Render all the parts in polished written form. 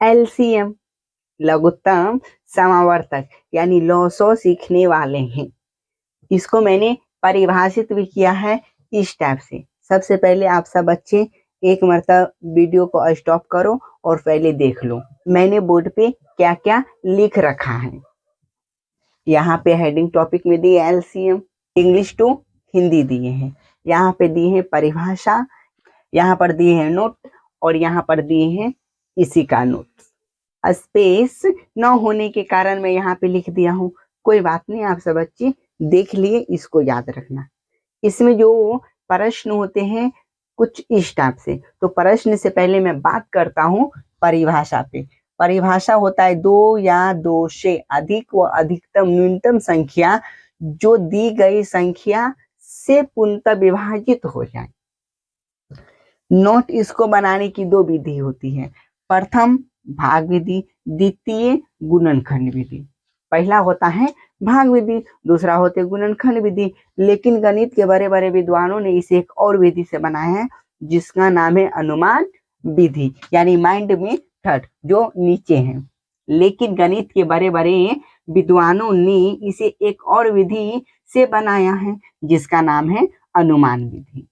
LCM लघुत्तम समावर्तक यानी lasso सीखने वाले हैं। इसको मैंने परिभाषित भी किया है इस टाइप से। सबसे पहले आप सब बच्चे एक मरतबा वीडियो को स्टॉप करो और पहले देख लो मैंने बोर्ड पे क्या क्या लिख रखा है। यहाँ पे हेडिंग टॉपिक में दिए एलसीएम, इंग्लिश टू हिंदी दिए हैं, यहाँ पे दिए हैं परिभाषा, यहाँ पर दिए हैं नोट और यहाँ पर दिए हैं इसी का नोट। स्पेस न होने के कारण मैं यहाँ पे लिख दिया हूँ, कोई बात नहीं, आप सब बच्चे देख लिए, इसको याद रखना। इसमें जो प्रश्न होते हैं कुछ इस टाइप से। तो प्रश्न से पहले मैं बात करता हूँ परिभाषा पे। परिभाषा होता है दो या दो से अधिक व अधिकतम न्यूनतम संख्या जो दी गई संख्या से पूर्णतः विभाजित हो जाए। नोट इसको बनाने की दो विधि होती है, प्रथम भाग विधि, द्वितीय गुणनखंड विधि। पहला होता है भाग विधि, दूसरा होते गुणनखंड विधि। लेकिन गणित के बड़े बड़े विद्वानों ने इसे एक और विधि से बनाया है जिसका नाम है अनुमान विधि यानी माइंड मेथड जो नीचे है। लेकिन गणित के बड़े बड़े विद्वानों ने इसे एक और विधि से बनाया है जिसका नाम है अनुमान विधि।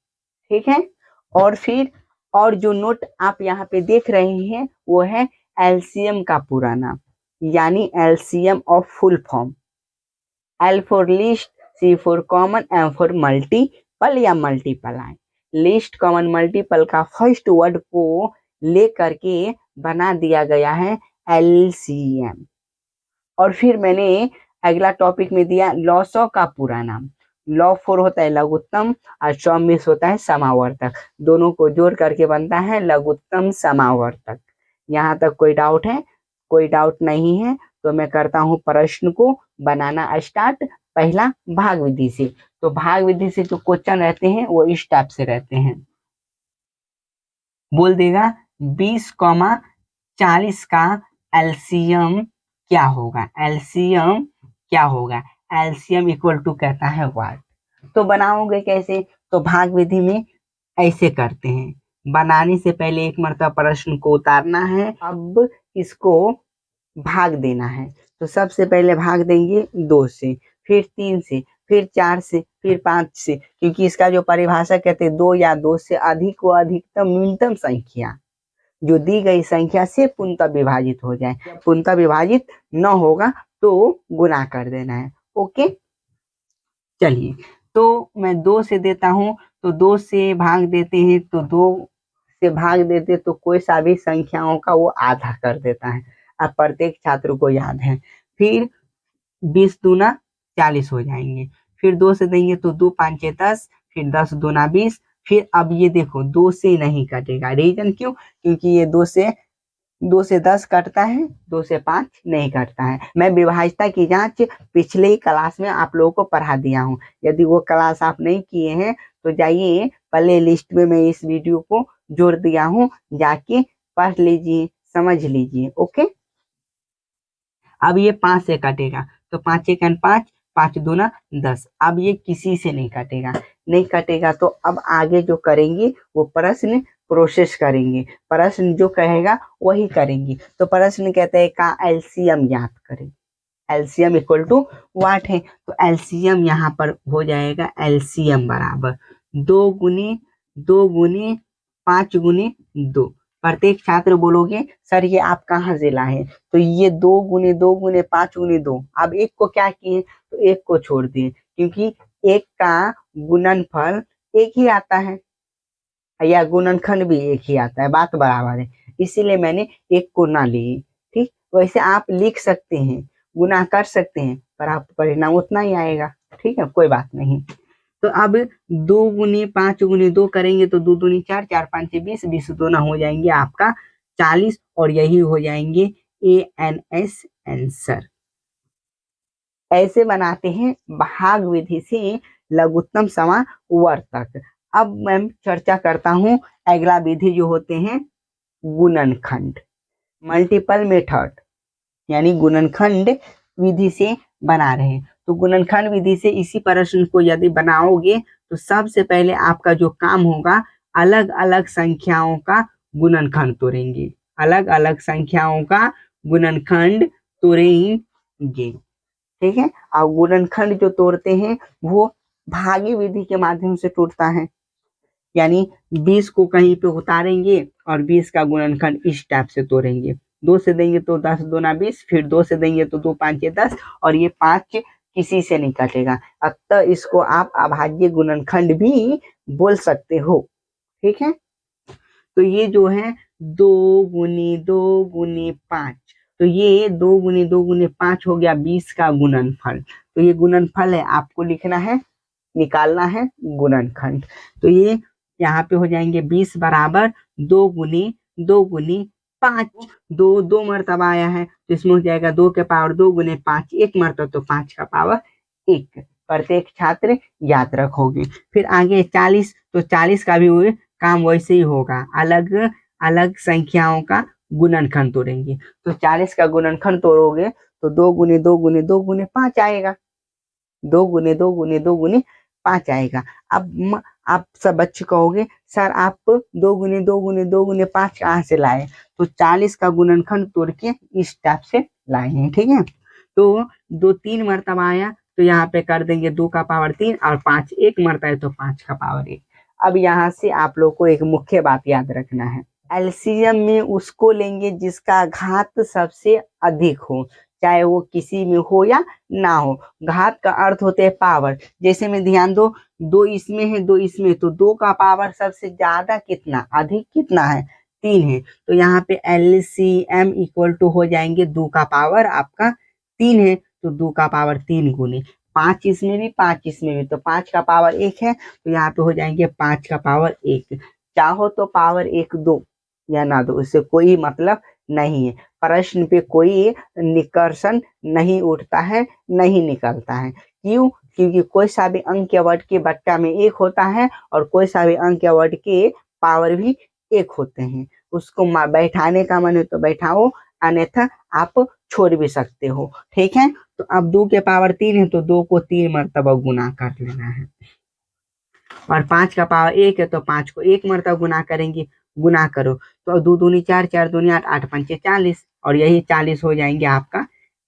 ठीक है। और फिर और जो नोट आप यहाँ पे देख रहे हैं वो है एलसीएम का पूरा नाम यानी LCM of full form. L for list, C for common, M for multiple या मल्टीपलाई। लिस्ट कॉमन मल्टीपल का फर्स्ट वर्ड को ले करके बना दिया गया है एलसीएम। और फिर मैंने अगला टॉपिक में दिया लॉसो का पूरा नाम। लॉ 4 होता है लघुत्तम और 24 होता है समावर्तक, दोनों को जोड़ करके बनता है लघुत्तम समावर्तक। यहाँ तक कोई डाउट है? कोई डाउट नहीं है तो मैं करता हूँ प्रश्न को बनाना स्टार्ट। पहला भाग विधि से। तो भाग विधि से जो क्वेश्चन रहते हैं वो इस टाइप से रहते हैं, बोल देगा 20,40 का एलसीएम क्या होगा। एलसीएम क्या होगा? एलसीएम इक्वल टू कहता है व्हाट। तो बनाओगे कैसे? तो भाग विधि में ऐसे करते हैं, बनाने से पहले एक मरतबा प्रश्न को उतारना है, अब इसको भाग देना है। तो सबसे पहले भाग देंगे 2 से, फिर 3 से, फिर 4 से, फिर 5 से, क्योंकि इसका जो परिभाषा कहते हैं 2 या 2 से अधिक व अधिकतम न्यूनतम संख्या जो दी गई संख्या से पूर्णतः विभाजित हो जाए। पूर्णतः विभाजित न होगा तो गुना कर देना है। ओके, चलिए तो मैं 2 से देता हूं, तो 2 से भाग देते हैं, तो 2 से भाग देते तो कोई सा भी संख्याओं का वो आधा कर देता है। अब प्रत्येक छात्र को याद है। फिर 20 दूना 40 हो जाएंगे। फिर 2 से देंगे तो 2 5 10, फिर 10 दूना 20। फिर अब ये देखो 2 से नहीं कटेगा, रीजन क्यों? क्योंकि ये 2 से 10 कटता है, 2 से 5 नहीं कटता है। मैं विभाज्यता की जांच पिछले ही क्लास में आप लोगों को पढ़ा दिया हूँ। यदि वो क्लास आप नहीं किए हैं तो जाइए प्ले लिस्ट में, मैं इस वीडियो को जोड़ दिया हूँ, जाके पढ़ लीजिए, समझ लीजिए। ओके, अब ये 5 से कटेगा तो 5 एक 5, 5 दूना 10। अब ये किसी से नहीं कटेगा तो अब आगे जो करेंगे वो प्रश्न प्रोसेस करेंगे, प्रश्न जो कहेगा वही करेंगे। तो प्रश्न कहते हैं का एलसीएम ज्ञात करें। एलसीएम इक्वल टू व्हाट है? तो एलसीएम यहाँ पर हो जाएगा एलसीएम बराबर 2 गुने 2 गुने 5 गुने 2। प्रत्येक छात्र बोलोगे सर ये आप कहाँ से लाए? तो ये 2 गुने 2 गुने 5 गुने 2। अब एक को क्या किए? तो एक को छोड़ दिए, क्योंकि एक का गुणनफल एक ही आता है या गुणनखंड भी एक ही आता है, बात बराबर है, इसीलिए मैंने एक को ना लिए। ठीक, वैसे आप लिख सकते हैं, गुना कर सकते हैं, पर आपको परिणाम उतना ही आएगा। ठीक है, कोई बात नहीं। तो अब 2 गुने 5 गुने 2 करेंगे तो 2 दूनी 4, 4 5 20, 20 दोना हो जाएंगे आपका 40 और यही हो जाएंगे ANS आंसर। ऐसे बनाते हैं भाग विधि से लघुत्तम समावर्तक। अब मैं चर्चा करता हूं अगला विधि जो होते हैं गुणनखंड, मल्टीपल मेथड, यानी गुणनखंड विधि से बना रहे हैं। तो गुणनखंड विधि से इसी प्रश्न को यदि बनाओगे तो सबसे पहले आपका जो काम होगा अलग अलग संख्याओं का गुणनखंड तोड़ेंगे। अलग अलग संख्याओं का गुणनखंड तोड़ेंगे। ठीक है, और गुणनखंड जो तोड़ते हैं वो भागी विधि के माध्यम से टूटता है, यानी 20 को कहीं पे उतारेंगे और 20 का गुणनखंड इस टाइप से तोड़ेंगे। 2 से देंगे तो 10 दूना 20, फिर 2 से देंगे तो 2 5 10, और ये 5 किसी से नहीं कटेगा, अतः इसको आप अभाज्य गुणनखंड भी बोल सकते हो। ठीक है, तो ये जो है 2 गुनी 2 गुनी 5, तो ये 2 गुनी 2 गुनी 5 हो गया 20 का गुणनफल। तो ये गुणनफल है, आपको लिखना है, निकालना है गुणनखंड। तो ये यहाँ पे हो जाएंगे 20 बराबर 2 गुनी 5। 2 मरतबा आया है तो इसमें हो जाएगा 2 के पावर 2 गुने 5 1 मरतबा, तो 5 का पावर 1। प्रत्येक छात्र याद रखोगे। फिर आगे 40, तो 40 का भी काम वैसे ही होगा, अलग अलग संख्याओं का गुणनखंड तोड़ेंगे। तो 40 का गुणनखंड तोड़ोगे तो 2 गुने 2 गुने 2 गुने 5 आएगा, 2 गुने 2 गुने 2 गुने 5 आएगा। अब आप सब बच्चे कहोगे सर आप 2 गुने 2 गुने 2 गुने 5 कहाँ से लाए? तो 40 का गुणनखंड तोड़ के इस टाइप से लाए हैं। ठीक है, तो 2 3 मरतबा आया तो यहाँ पे कर देंगे 2 का पावर 3, और 5 1 मरतबा है तो 5 का पावर 1। अब यहाँ से आप लोग को एक मुख्य बात याद रखना है, एलसीएम में उसको लेंगे जिसका घात सबसे अधिक हो, चाहे वो किसी में हो या ना हो। घात का अर्थ होते है पावर। जैसे में ध्यान दो, 2 इसमें है 2 इसमें, तो 2 का पावर सबसे ज्यादा कितना अधिक कितना है? 3 है। तो यहाँ पे एलसीएम इक्वल टू हो जाएंगे 2 का पावर आपका 3 है, तो 2 का पावर 3 गुने 5 इसमें भी 5 इसमें भी, तो 5 का पावर 1 है, तो यहाँ पे हो जाएंगे 5 का पावर 1। चाहो तो पावर 1 दो या ना दो, इससे कोई मतलब नहीं है। प्रश्न पे कोई निष्कर्षण नहीं उठता है, नहीं निकलता है। क्यों? क्योंकि कोई सा भी अंक या वर्ड के बट्टा में 1 होता है और कोई सा भी अंक या वर्ड के पावर भी 1 होते हैं। उसको बैठाने का मन है तो बैठाओ, अन्यथा आप छोड़ भी सकते हो। ठीक है, तो अब 2 के पावर 3 है तो 2 को 3 मरतबा गुना कर लेना है, और 5 का पावर 1 है तो 5 को 1 मरतबा गुना करेंगे। गुना करो तो 2 दूनी 4 4 दूनी 8 8 पंचे 40, और यही 40 हो जाएंगे आपका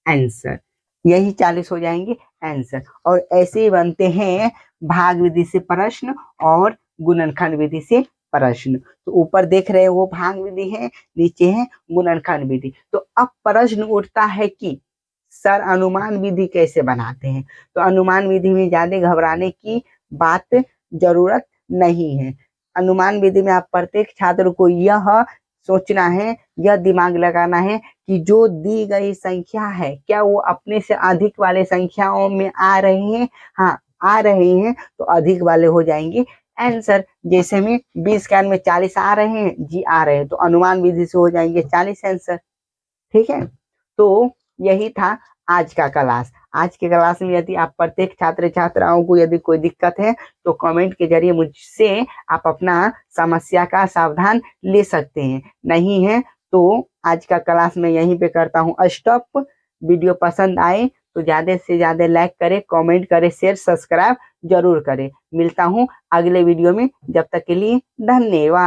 आंसर, यही 40 हो जाएंगे आंसर। और ऐसे ही बनते हैं भाग विधि से प्रश्न और गुणनखंड विधि से प्रश्न। तो ऊपर देख रहे हैं वो भाग विधि है, नीचे है गुणनखंड विधि। तो अब प्रश्न उठता है कि सर अनुमान विधि कैसे बनाते हैं? तो अनुमान विधि में ज्यादा घबराने की बात जरूरत नहीं है। अनुमान विधि में आप प्रत्येक छात्र को यह सोचना है, यह दिमाग लगाना है कि जो दी गई संख्या है क्या वो अपने से अधिक वाले संख्याओं में आ रहे हैं? हाँ आ रहे हैं, तो अधिक वाले हो जाएंगे आंसर। जैसे में 20 के में 40 आ रहे हैं, जी आ रहे हैं, तो अनुमान विधि से हो जाएंगे 40 आंसर। ठीक है, तो यही था आज का क्लास। आज के क्लास में यदि आप प्रत्येक छात्र छात्राओं को यदि कोई दिक्कत है तो कमेंट के जरिए मुझसे आप अपना समस्या का समाधान ले सकते हैं। नहीं है तो आज का क्लास में यहीं पे करता हूँ स्टॉप। वीडियो पसंद आए तो ज्यादा से ज्यादा लाइक करें, कमेंट करें, शेयर सब्सक्राइब जरूर करें। मिलता हूँ अगले वीडियो में, जब तक के लिए धन्यवाद।